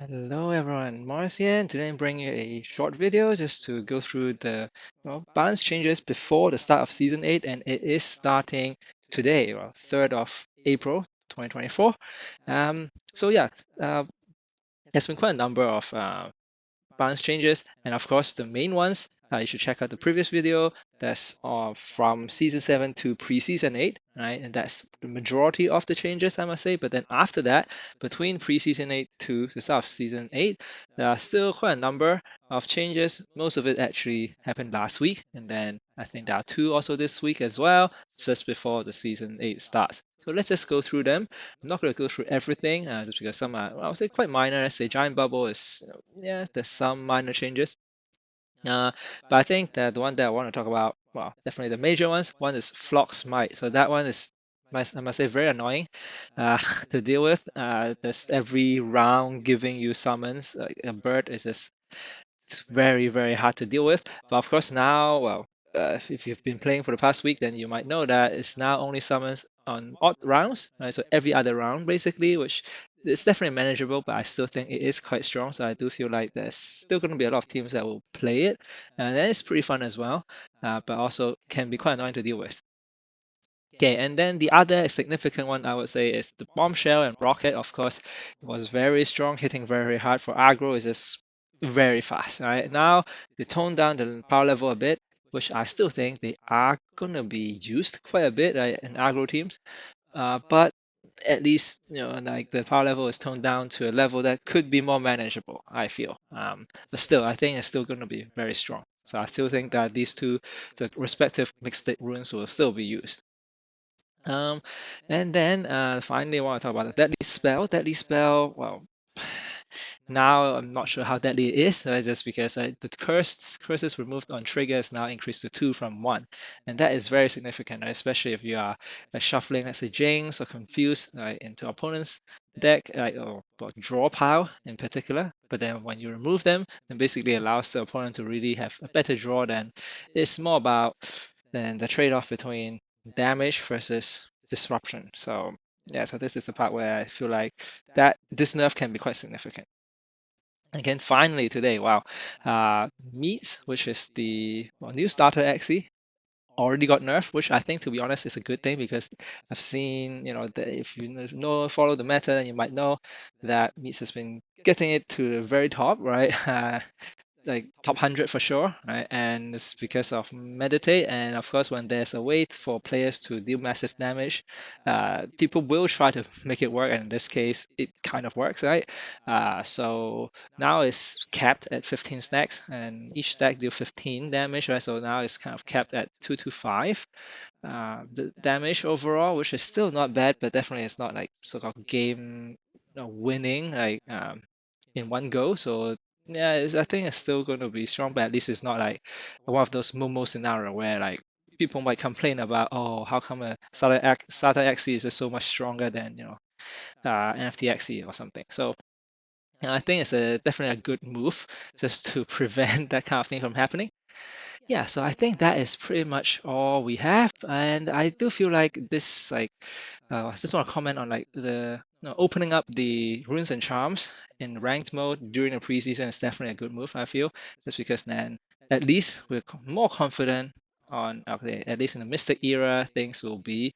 Hello everyone, Maurice here, and today I'm bringing you a short video just to go through the balance changes before the start of Season 8, and it is starting today, 3rd of April 2024. So yeah, uh, there's been quite a number of balance changes, and of course the main ones, you should check out the previous video. That's from season 7 to pre-season 8, right? And that's the majority of the changes, I must say. But then after that, between pre-season 8 to the start of season 8, there are still quite a number of changes. Most of it actually happened last week, and then I think there are two also this week as well, just before the season 8 starts. So let's just go through them. I'm not going to go through everything, just because some are, I would say, quite minor. Let's say Giant Bubble is, yeah, there's some minor changes. Uh, but I think that the one that I want to talk about, well, definitely the major ones. One is Flock Smite. So that one is, I must say, very annoying uh, to deal with. There's every round giving you summons. Like a bird is just it's very, very hard to deal with. But of course, now, well, if you've been playing for the past week, then you might know that it's now only summons on odd rounds, right? So every other round, basically, which is definitely manageable, but I still think it is quite strong. So I do feel like there's still going to be a lot of teams that will play it. And that is pretty fun as well, but also can be quite annoying to deal with. Okay, and then the other significant one I would say is the bombshell and rocket. Of course, it was very strong, hitting very hard for aggro. It's just very fast. Right now, they toned down the power level a bit, which I still think they are gonna be used quite a bit, right, in aggro teams. But at least like the power level is toned down to a level that could be more manageable. I feel. But still, I think it's still gonna be very strong. So I still think that these two, the respective mixed state runes, will still be used. Um, and then finally, I want to talk about the deadly spell. Deadly spell, well, now I'm not sure how deadly it is. Just because the curses removed on triggers now increased to 2 from 1, and that is very significant, right? Especially if you are shuffling, let's say, Jinx or Confused into opponent's deck, or draw pile in particular. But then when you remove them, then basically allows the opponent to really have a better draw. Than it's more about than the trade-off between damage versus disruption. So yeah, so this is the part where I feel like that this nerf can be quite significant. Again, finally today, wow, Meats, which is the new starter Axie, already got nerfed, which I think, to be honest, is a good thing because I've seen, that if you follow the meta, then you might know that Meats has been getting it to the very top, right? Like top 100 for sure, right? And it's because of meditate. And of course, when there's a way for players to deal massive damage, people will try to make it work. And in this case, it kind of works, right? So now it's capped at 15 stacks, and each stack deal 15 damage, right? So now it's kind of capped at 225 the damage overall, which is still not bad, but definitely it's not like so-called game winning like in one go. So yeah, I think it's still going to be strong, but at least it's not like one of those Momo scenario where like people might complain about, oh, how come a SATA XE is just so much stronger than NFT XE or something. So I think it's definitely a good move just to prevent that kind of thing from happening. Yeah, so I think that is pretty much all we have, and I do feel like this, like, I just want to comment on like the opening up the runes and charms in ranked mode during the preseason is definitely a good move. I feel just because then at least we're more confident on, okay, at least in the Mystic era, things will be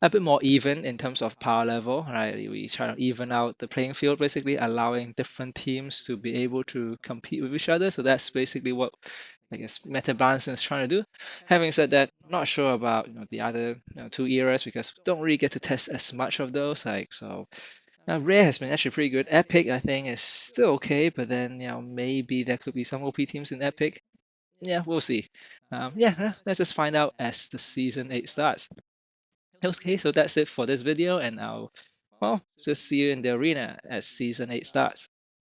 a bit more even in terms of power level, right? We try to even out the playing field, basically allowing different teams to be able to compete with each other. So that's basically what I guess meta balancing is trying to do. Having said that, not sure about the other two eras because we don't really get to test as much of those. Like so, Rare has been actually pretty good. Epic, I think, is still okay, but then maybe there could be some OP teams in Epic. Yeah, we'll see. Yeah, let's just find out as the season 8 starts. Okay, so that's it for this video, and I'll just see you in the arena as season 8 starts.